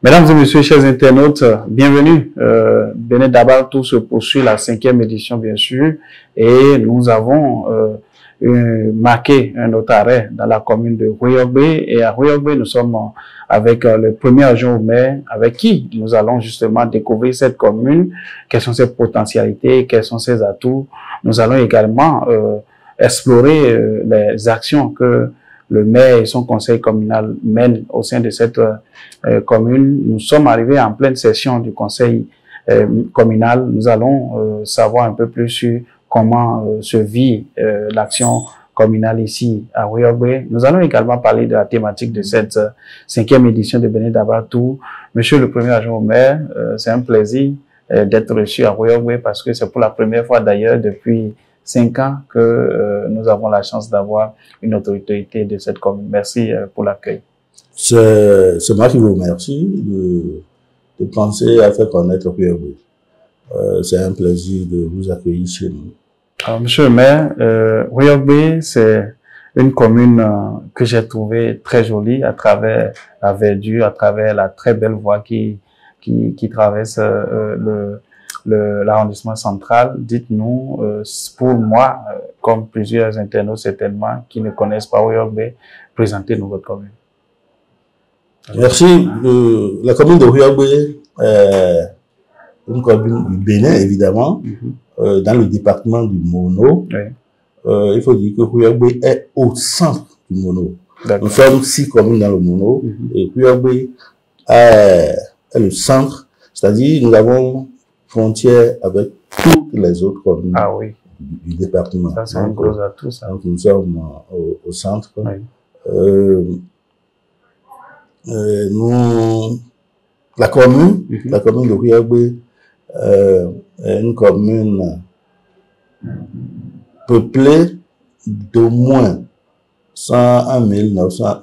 Mesdames et messieurs, chers internautes, bienvenue. Benin Dabartou se poursuit la 5e édition, bien sûr, et nous avons marqué un autre arrêt dans la commune de Rouiogbe. Et à Rouiogbe, nous sommes avec le premier adjoint au maire, avec qui nous allons justement découvrir cette commune, quelles sont ses potentialités, quels sont ses atouts. Nous allons également explorer les actions que le maire et son conseil communal mènent au sein de cette commune. Nous sommes arrivés en pleine session du conseil communal. Nous allons savoir un peu plus sur comment se vit l'action communale ici à Rouiogbe. Nous allons également parler de la thématique de cette 5e édition de Benin Dabartou. Monsieur le premier adjoint au maire, c'est un plaisir d'être reçu à Rouiogbe parce que c'est pour la première fois d'ailleurs depuis 5 ans que nous avons la chance d'avoir une autorité de cette commune. Merci pour l'accueil. C'est moi qui vous remercie de penser à faire connaître Rouiogbe. C'est un plaisir de vous accueillir chez nous. Alors, monsieur le maire, Rouiogbe, c'est une commune que j'ai trouvée très jolie à travers la verdure, à travers la très belle voie qui traverse l'arrondissement central. Dites-nous, pour moi, comme plusieurs internautes certainement qui ne connaissent pas Rouiogbe, présentez-nous votre commune. Merci. La commune de Rouiogbe est une commune du Bénin, évidemment, dans le département du Mono. Oui. Il faut dire que Rouiogbe est au centre du Mono. Nous sommes 6 communes dans le Mono, et Rouiogbe est le centre, c'est-à-dire nous avons frontière avec toutes les autres communes du département. Ça, c'est un gros atout, ça. Donc, nous sommes au centre. Oui. La commune de Rouiogbe est une commune peuplée d'au moins 101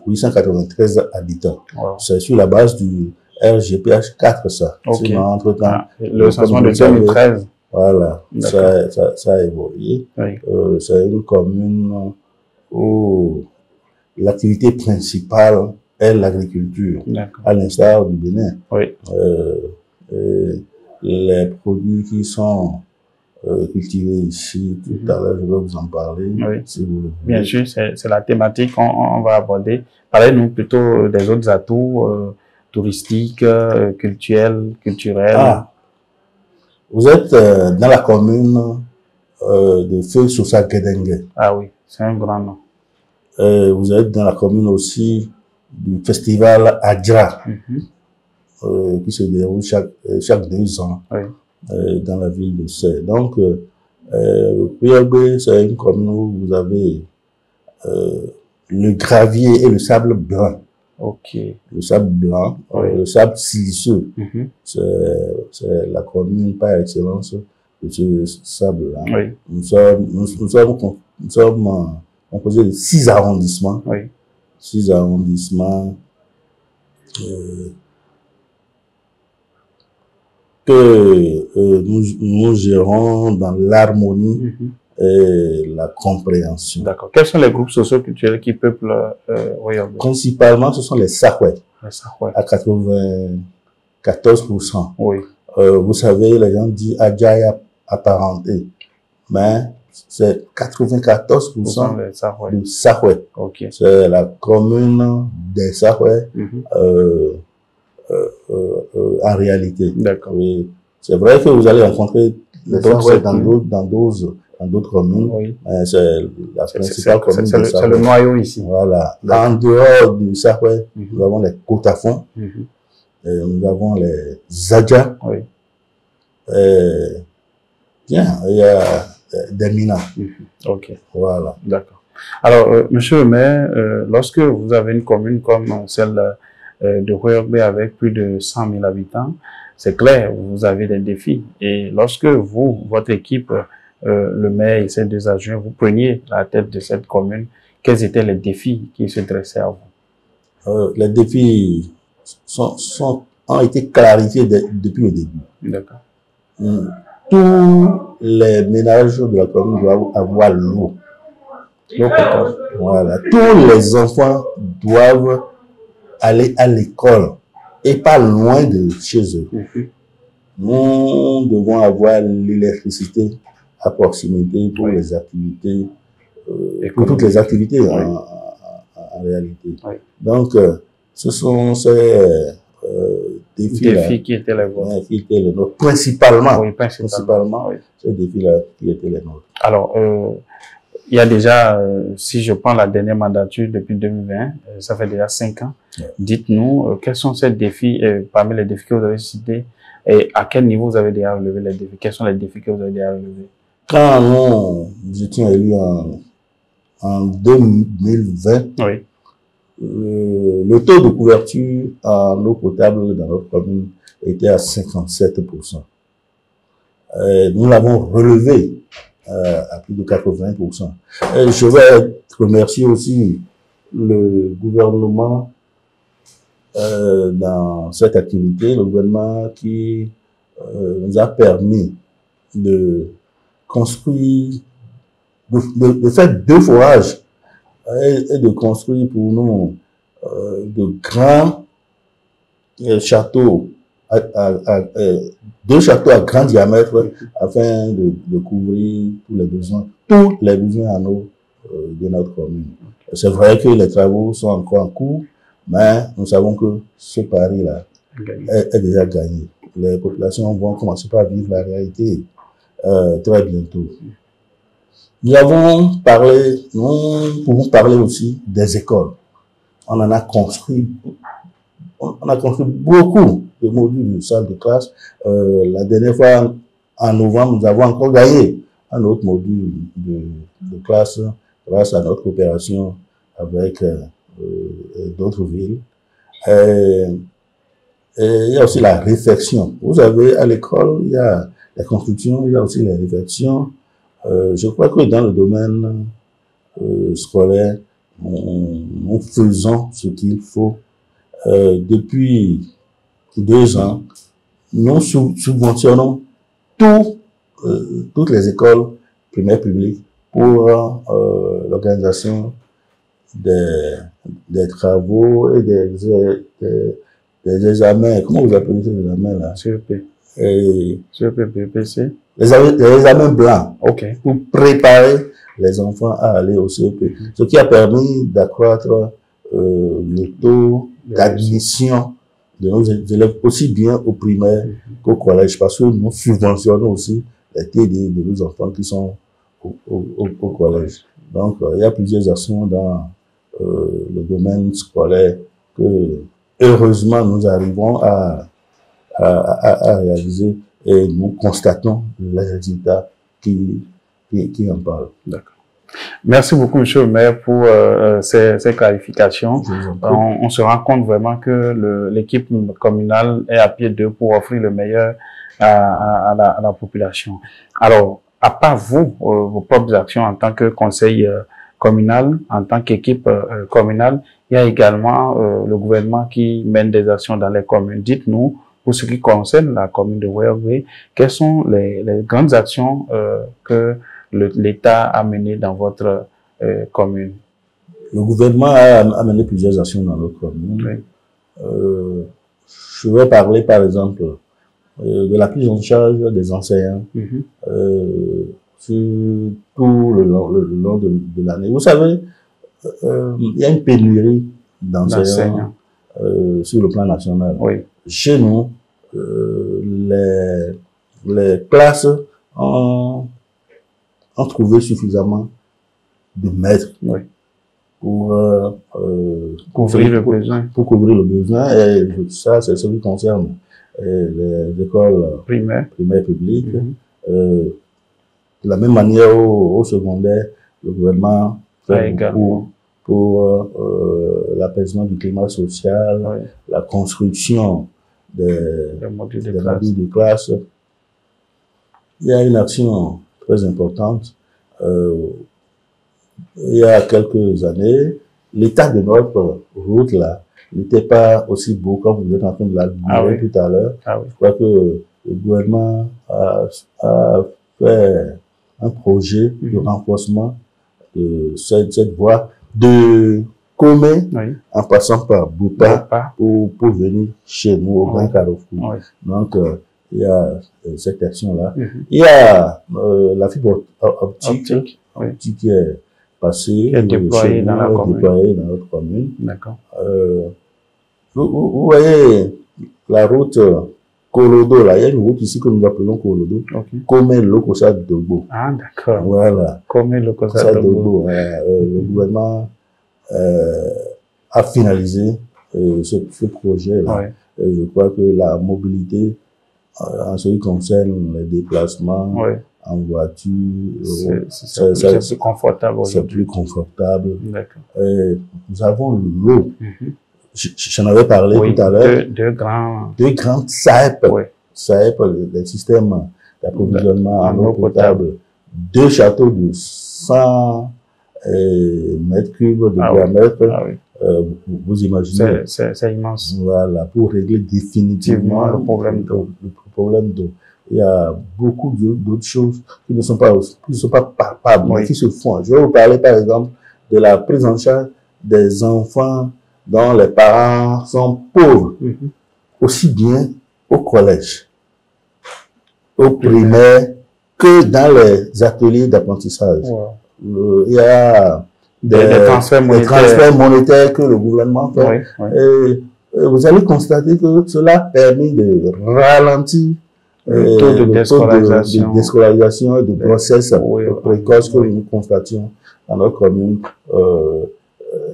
893 habitants. Wow. C'est sur la base du RGPH 4, ça. Sinon, entre-temps, le changement de 2013. Voilà, ça a évolué. Oui. C'est une commune où l'activité principale est l'agriculture, à l'instar du Bénin. Oui. Les produits qui sont cultivés ici, tout à l'heure, je vais vous en parler. Oui. Si vous le voulez. Bien sûr, c'est la thématique qu'on va aborder. Parlez-nous plutôt des autres atouts touristiques, culturels. Ah, vous êtes dans la commune de Feu Sousa Guédengue. Ah oui, c'est un grand nom. Vous êtes dans la commune aussi du festival Adja, qui se déroule chaque 2 ans dans la ville de Sey. Donc, Rouiogbe, c'est une commune où vous avez le gravier et le sable blanc. Ok. Le sable blanc, le sable siliceux, c'est la commune par excellence de ce sable-là. Oui. Nous sommes composés de 6 arrondissements. Oui. 6 arrondissements que nous gérons dans l'harmonie et la compréhension. D'accord. Quels sont les groupes socio-culturels qui peuplent Rouiogbe? Principalement, ce sont les Sahwè. Les Sahwè. À 94%. Oui. Vous savez, les gens disent Adja apparenté, mais c'est 94% du Sahwè. Okay. C'est la commune des Sahwè en réalité. D'accord. C'est vrai que vous allez rencontrer les Sahwè dans d'autres communes, mais c'est la principale commune du Sahwè. C'est le noyau ici. Voilà. En dehors du Sahwè, nous avons les Kotafon, nous avons les Zadja. Oui. Bien, il y a des Mina. Ok. Voilà. D'accord. Alors, monsieur le maire, lorsque vous avez une commune comme celle de Rouiogbe avec plus de 100 000 habitants, c'est clair, vous avez des défis. Et lorsque vous, votre équipe, le maire et ses 2 adjoints, vous preniez la tête de cette commune, quels étaient les défis qui se dressaient à vous? Les défis ont été clarifiés depuis le début. D'accord. Tous les ménages de la commune doivent avoir l'eau. Voilà. Tous les enfants doivent aller à l'école. et pas loin de chez eux. Nous devons avoir l'électricité à proximité pour les activités, pour toutes les activités en réalité. Donc, ce sont ces défis qui étaient les vôtres. Qui étaient les nôtres, principalement. Oui, principalement. Oui. Ces défis-là qui étaient les nôtres. Alors, il y a déjà, si je prends la dernière mandature depuis 2020, ça fait déjà 5 ans. Dites-nous, quels sont ces défis, parmi les défis que vous avez cités, et à quel niveau vous avez déjà relevé les défis? Quels sont les défis que vous avez déjà relevés? Quand nous étions élus en 2020, le taux de couverture en eau potable dans notre commune était à 57%. Nous l'avons relevé à plus de 80%. Et je vais remercier aussi le gouvernement dans cette activité, le gouvernement qui nous a permis de construire, de faire 2 forages et de construire pour nous de grands châteaux, 2 châteaux à grand diamètre afin de couvrir tous les besoins en eau de notre commune. C'est vrai que les travaux sont encore en cours, mais nous savons que ce pari-là est déjà gagné. Les populations vont commencer par vivre la réalité très bientôt. Nous pouvons parler aussi des écoles. On a construit beaucoup de modules de salles de classe. La dernière fois, en novembre, nous avons encore gagné un autre module de classe grâce à notre coopération avec d'autres villes. Il y a aussi la réfection. Vous savez, à l'école, il y a la construction, il y a aussi les réfections. Je crois que dans le domaine scolaire, nous faisons ce qu'il faut. Depuis 2 ans, nous subventionnons toutes les écoles primaires publiques pour l'organisation des travaux et des examens. Comment vous appelez ces examens-là? CEP. BPC. Les examens blancs. OK. Pour préparer les enfants à aller au CEP. Ce qui a permis d'accroître le taux d'admission de nos élèves aussi bien au primaire qu'au collège, parce que nous subventionnons aussi les TD de nos enfants qui sont au collège. Donc, il y a plusieurs actions dans le domaine scolaire que, heureusement, nous arrivons à réaliser et nous constatons les résultats qui en parlent. D'accord. Merci beaucoup, monsieur le maire, pour ces clarifications. On se rend compte vraiment que l'équipe communale est à pied d'œuvre pour offrir le meilleur à la population. Alors, à part vous, vos propres actions en tant que conseil communal, en tant qu'équipe communale, il y a également le gouvernement qui mène des actions dans les communes. Dites-nous, pour ce qui concerne la commune de Royaume-Uri, quelles sont les grandes actions que l'État a menées dans votre commune? Le gouvernement a mené plusieurs actions dans notre commune. Je vais parler, par exemple, de la prise en charge des enseignants sur tout le long de l'année. Vous savez, il y a une pénurie d'enseignants sur le plan national. Chez nous, les classes ont trouvé suffisamment de maîtres pour couvrir le besoin. Pour couvrir le besoin, et ça, c'est ce qui concerne les écoles primaires publiques. De la même manière, au secondaire, le gouvernement fait beaucoup pour l'apaisement du climat social, la construction des modules de classe. Il y a une action très importante. Il y a quelques années, l'état de notre route là n'était pas aussi beau comme vous êtes en train de l'admirer tout à l'heure. Je crois que le gouvernement a fait un projet de renforcement de cette voie, de Comé, oui. en passant par Boupa, Pas. pour venir chez nous au Grand Carrefour. Oui. Donc, il y a cette action-là. Mhm. Il y a la fibre optique Oui. qui est passée, Qui est déployée dans la commune. déployée dans notre commune. D'accord. Vous voyez la route Kolodo, là, il y a une route ici que nous appelons Kolodo. Okay. Comé Lokosa Dogbo. Ah, d'accord. Voilà. Comé Lokosa Dogbo. Le gouvernement a finalisé ce projet-là. Oui. Je crois que la mobilité, en ce qui concerne les déplacements oui. en voiture, c'est plus confortable aujourd'hui. C'est plus confortable. D'accord. Nous avons l'eau. J'en avais parlé tout à l'heure. Deux grandes SAEP. Oui. SAEP, les systèmes d'approvisionnement en eau potable. 2 châteaux de 100 mètres cubes de diamètre. Ah, oui. Vous imaginez. C'est immense. Voilà, pour régler définitivement le problème d'eau. Il y a beaucoup d'autres choses qui ne sont pas palpables, mais qui se font. Je vais vous parler par exemple de la prise en charge des enfants dont les parents sont pauvres, aussi bien au collège, au primaire, que dans les ateliers d'apprentissage. Il y a des transferts monétaires que le gouvernement fait. Et vous allez constater que cela permet de ralentir le taux de déscolarisation et de grossesse précoce que nous constations dans notre commune.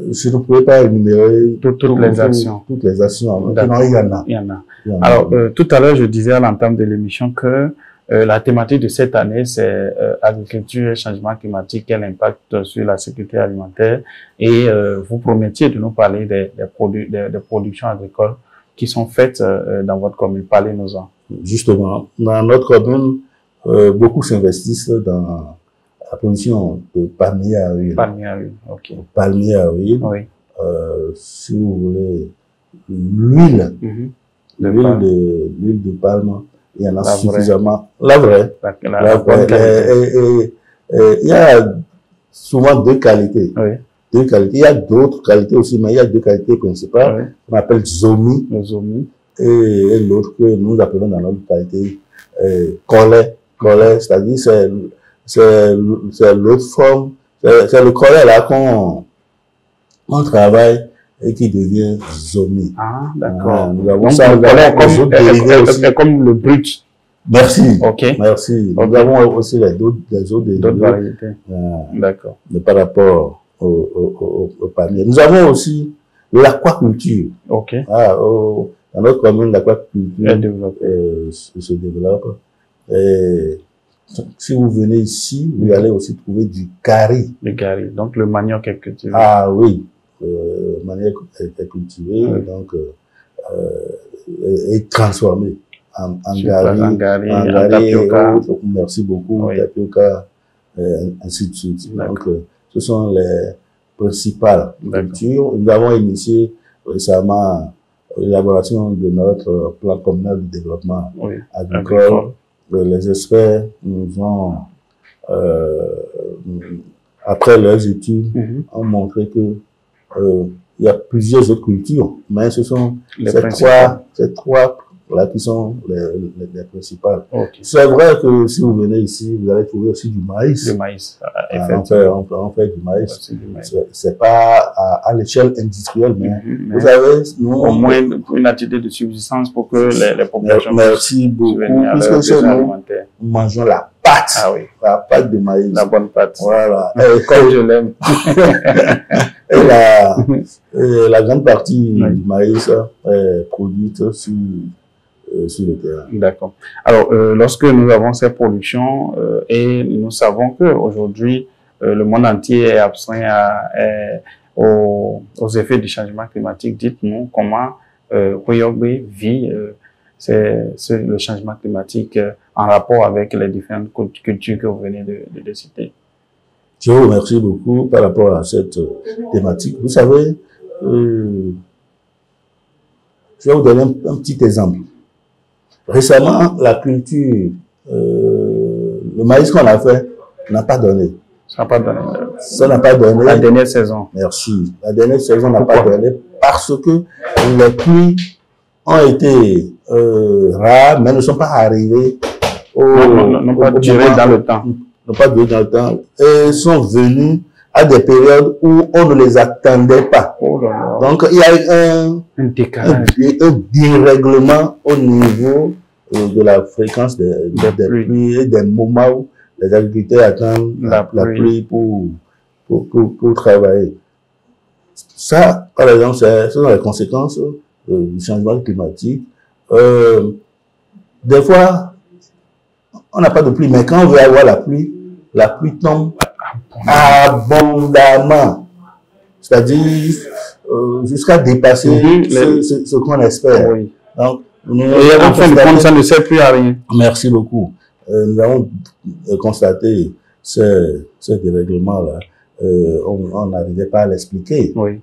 Je ne pouvais pas énumérer toutes les actions. Maintenant, il y en a. Alors, tout à l'heure, je disais à l'entame de l'émission que la thématique de cette année, c'est agriculture et changement climatique, quel impact sur la sécurité alimentaire. Et vous promettiez de nous parler des productions agricoles qui sont faites dans votre commune. Parlez-nous-en. Justement, dans notre commune, beaucoup s'investissent dans la production de palmiers à huile. Palmiers à huile, ok. Palmiers à huile. Oui. Si vous voulez, l'huile, l'huile de palme, il y en a suffisamment. La vraie. La vraie. Il y a souvent 2 qualités. Oui. 2 qualités. Il y a d'autres qualités aussi, mais il y a 2 qualités principales. Oui. On appelle Zomi. Le Zomi. Et l'autre que nous appelons dans notre qualité collet. Collet, c'est-à-dire c'est l'autre forme, c'est le collet là qu'on travaille et qui devient Zomi. Ah, d'accord. Nous avons ça, comme le brut. Merci. Ok. Merci. Nous avons aussi les autres variétés. D'accord. Par rapport au palmier. Nous avons aussi l'aquaculture. Ok. Dans notre commune, l'aquaculture se développe. Et si vous venez ici, vous allez aussi trouver du gari. Le gari, donc le manioc est cultivé. Ah oui, le manioc est cultivé, donc est transformé en gari, en tapioca. Merci beaucoup, tapioca, ainsi de suite. Donc, ce sont les principales cultures. Nous avons initié récemment l'élaboration de notre plan communal de développement agricole. Les experts nous ont, après leurs études, ont montré que il y a plusieurs autres cultures, mais ce sont ces trois là qui sont les principales. Okay. C'est vrai que si vous venez ici, vous allez trouver aussi du maïs. Du maïs, on fait du maïs. C'est pas à l'échelle industrielle, mais vous savez, nous au moins une activité de subsistance pour que les populations. Merci beaucoup. Puisque chez nous mangeons la pâte. Ah oui. La pâte de maïs. La bonne pâte. Voilà. Comme je l'aime. Et la grande partie du maïs est produite sur le terrain. D'accord. Alors, lorsque nous avons ces productions et nous savons qu'aujourd'hui, le monde entier est abstrait aux effets du changement climatique, dites-nous comment Huyogbe vit le changement climatique en rapport avec les différentes cultures que vous venez de citer. Je vous remercie beaucoup par rapport à cette thématique. Vous savez, je vais vous donner un petit exemple. Récemment, la culture, le maïs qu'on a fait n'a pas donné. Ça n'a pas donné. Ça n'a pas donné. La dernière saison. Merci. La dernière saison n'a pas donné parce que les pluies ont été rares, mais ne sont pas arrivées n'ont pas duré dans le temps. N'ont pas duré dans le temps. Et sont venus à des périodes où on ne les attendait pas. Oh là là. Donc, il y a un dérèglement au niveau de la fréquence des pluies et des moments où les agriculteurs attendent la pluie pour travailler. Ça, par exemple, ce sont les conséquences du changement climatique. Des fois, on n'a pas de pluie, mais quand on veut avoir la pluie tombe abondamment. C'est-à-dire jusqu'à dépasser ce qu'on espère. Oui. Donc, et en fin de compte, ça ne sert plus à rien. Merci beaucoup. Nous avons constaté ce dérèglement-là. On n'arrivait pas à l'expliquer. Oui.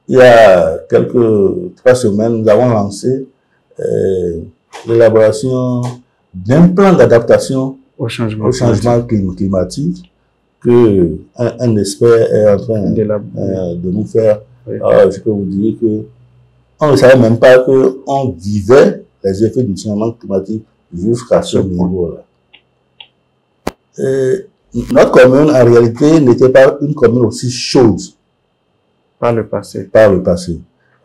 Il y a 3 semaines, nous avons lancé l'élaboration d'un plan d'adaptation au changement climatique que un expert est en train de nous faire. Oui. Je peux vous dire que on ne savait même pas qu'on vivait les effets du changement climatique jusqu'à ce niveau-là. Notre commune, en réalité, n'était pas une commune aussi chaude. Par le passé.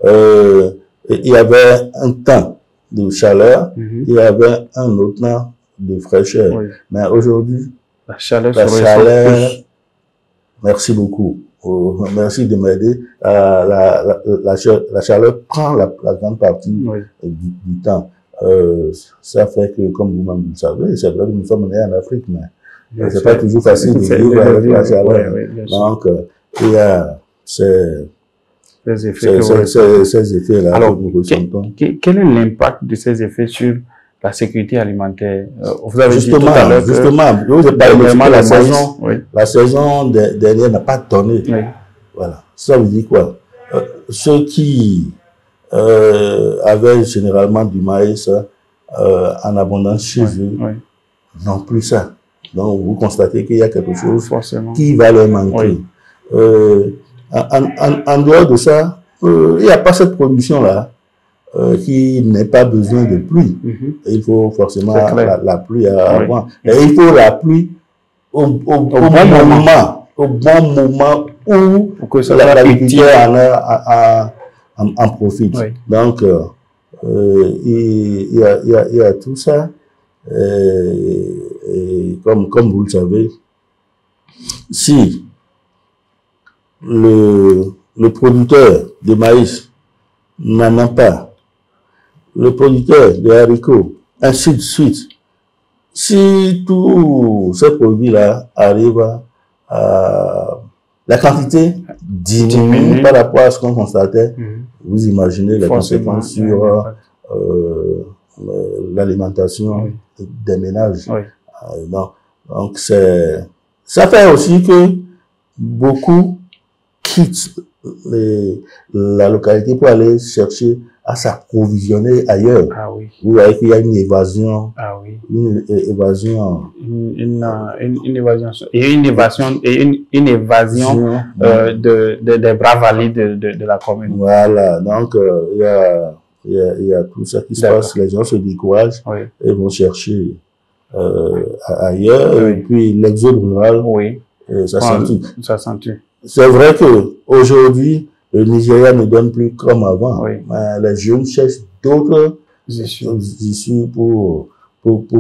Il y avait un temps de chaleur, il y avait un autre temps de fraîcheur. Oui. Mais aujourd'hui, la chaleur, merci beaucoup. Merci de m'aider. La chaleur prend la grande partie du temps. Ça fait que, comme vous-même le savez, c'est vrai que nous sommes nés en Afrique, mais c'est pas toujours facile de vivre avec la chaleur. Donc, il y a ces effets-là. Alors, quel est l'impact de ces effets sur la sécurité alimentaire? Vous avez dit tout à l'heure la saison dernière n'a pas donné. Oui. Voilà. Ça veut dire quoi? Ceux qui avaient généralement du maïs en abondance chez eux n'ont plus ça. Donc, vous constatez qu'il y a quelque chose qui va leur manquer. En dehors de ça, il n'y a pas cette production-là qui n'a pas besoin de pluie. Il faut forcément la pluie avant. Et il faut la pluie au bon moment où l'agriculteur en profite. Oui. Donc, il y a tout ça. Et comme vous le savez, si le producteur de maïs n'en a pas, le producteur de haricots, ainsi de suite, si tous ces produits-là arrivent à la quantité diminue par rapport à ce qu'on constatait, vous imaginez les conséquences sur l'alimentation des ménages. Oui. Donc ça fait aussi que beaucoup quittent la localité pour aller chercher à s'approvisionner ailleurs. Ah oui. Vous voyez qu'il y a une évasion. Ah oui. Une évasion. Une évasion des bras valides de la commune. Voilà. Donc, il y a tout ça qui se passe. Les gens se découragent et vont chercher ailleurs. Oui. Et puis, l'exode rural, ça s'accentue. C'est vrai que aujourd'hui, le Nigeria ne donne plus comme avant. Oui. Mais les jeunes cherchent d'autres issues pour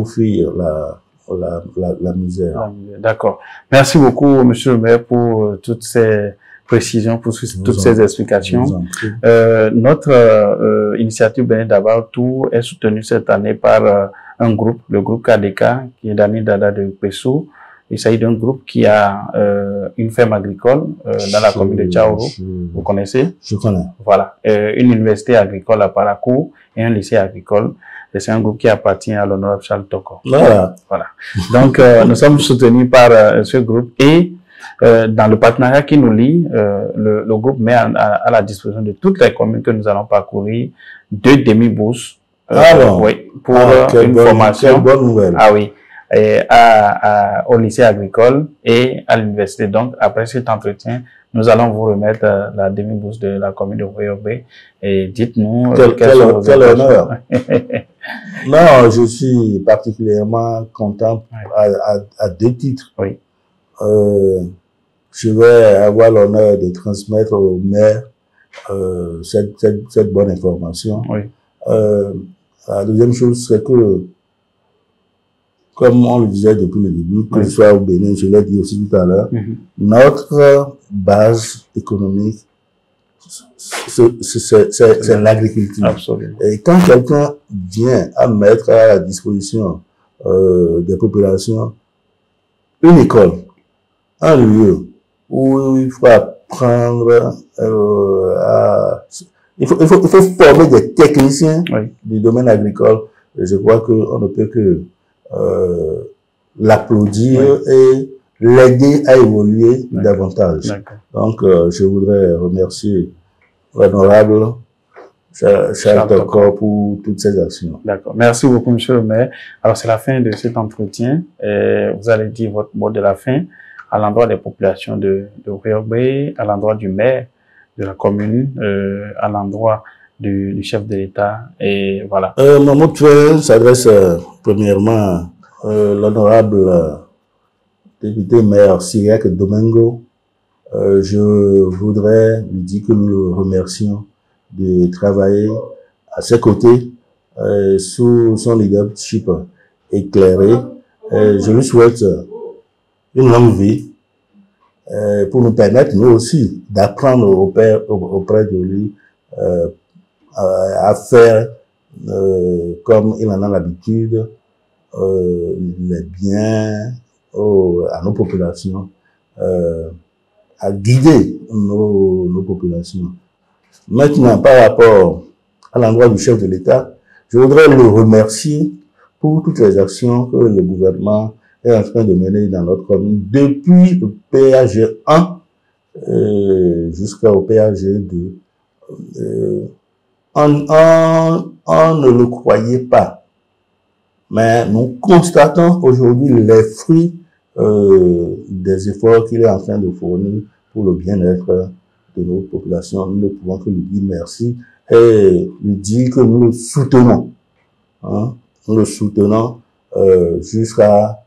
fuir la misère. D'accord. Merci beaucoup, monsieur le maire, pour toutes ces précisions, pour toutes ces explications. Notre initiative Bénin Dabal Tout est soutenue cette année par un groupe, le groupe KDK, qui est d'Ami Dada de Pessou. Il s'agit d'un groupe qui a une ferme agricole dans la commune de Tchaouro. Vous connaissez? Je connais. Voilà. Une université agricole à Parakou et un lycée agricole. Et c'est un groupe qui appartient à l'honorable Charles Toko. Voilà. Voilà. Donc, nous sommes soutenus par ce groupe et dans le partenariat qui nous lie, le groupe met à la disposition de toutes les communes que nous allons parcourir 2 demi-bourses. Alors, oui, pour une formation. Quelle bonne nouvelle. Ah oui. au lycée agricole et à l'université. Donc, après cet entretien, nous allons vous remettre la demi-bourse de la commune de Houé-Ogbé. Et dites-nous quel honneur. Non, je suis particulièrement content à deux titres. Oui. Je vais avoir l'honneur de transmettre au maire cette bonne information. Oui. La deuxième chose, c'est que, comme on le disait depuis le début, que ce soit au Bénin, je l'ai dit aussi tout à l'heure, notre base économique, c'est l'agriculture. Absolument. Et quand quelqu'un vient à mettre à la disposition des populations une école, un lieu où il faut apprendre il faut former des techniciens du domaine agricole. Et je crois qu'on ne peut que l'applaudir et l'aider à évoluer davantage. Donc, je voudrais remercier l'honorable Charles Tokor pour toutes ces actions. D'accord. Merci beaucoup, monsieur le maire. Alors, c'est la fin de cet entretien. Vous allez dire votre mot de la fin à l'endroit des populations de Houé-Ogbé, à l'endroit du maire de la commune, à l'endroit du chef de l'État, et voilà. Mon mot de fin s'adresse premièrement à l'honorable député maire Cyriaque Domingo. Je voudrais lui dire que nous le remercions de travailler à ses côtés sous son leadership éclairé. Je lui souhaite une longue vie pour nous permettre, nous aussi, d'apprendre auprès de lui à faire comme il en a l'habitude, les biens à nos populations, à guider nos populations. Maintenant, par rapport à l'endroit du chef de l'État, je voudrais le remercier pour toutes les actions que le gouvernement est en train de mener dans notre commune, depuis le PAG 1 jusqu'au PAG 2. On ne le croyait pas, mais nous constatons aujourd'hui les fruits des efforts qu'il est en train de fournir pour le bien-être de nos populations. Nous ne pouvons que lui dire merci et lui dire que nous le soutenons. Hein? Nous le soutenons jusqu'à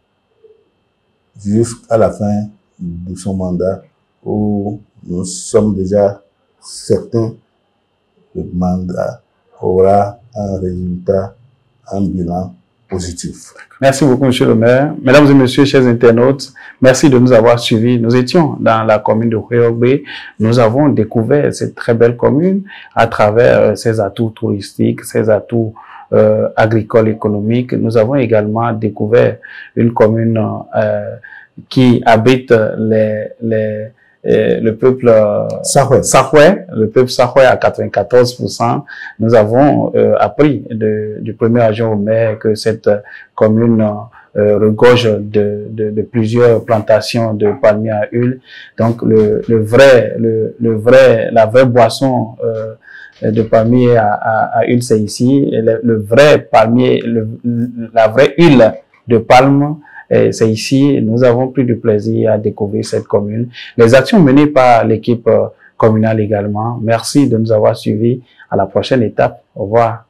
la fin de son mandat, où nous sommes déjà certains que le mandat aura un résultat, un bilan positif. Merci beaucoup, monsieur le maire. Mesdames et messieurs, chers internautes, merci de nous avoir suivis. Nous étions dans la commune de Houé-Ogbé. Nous avons découvert cette très belle commune à travers ses atouts touristiques, ses atouts agricoles, économiques. Nous avons également découvert une commune qui habite le peuple Sahoué, le peuple Sahoué à 94%. Nous avons appris du premier adjoint au maire que cette commune regorge de plusieurs plantations de palmiers à huile. Donc la vraie boisson de palmier à huile, c'est ici. Le vrai palmier, la vraie huile de palme, c'est ici. Nous avons pris du plaisir à découvrir cette commune. Les actions menées par l'équipe communale également. Merci de nous avoir suivis. À la prochaine étape. Au revoir.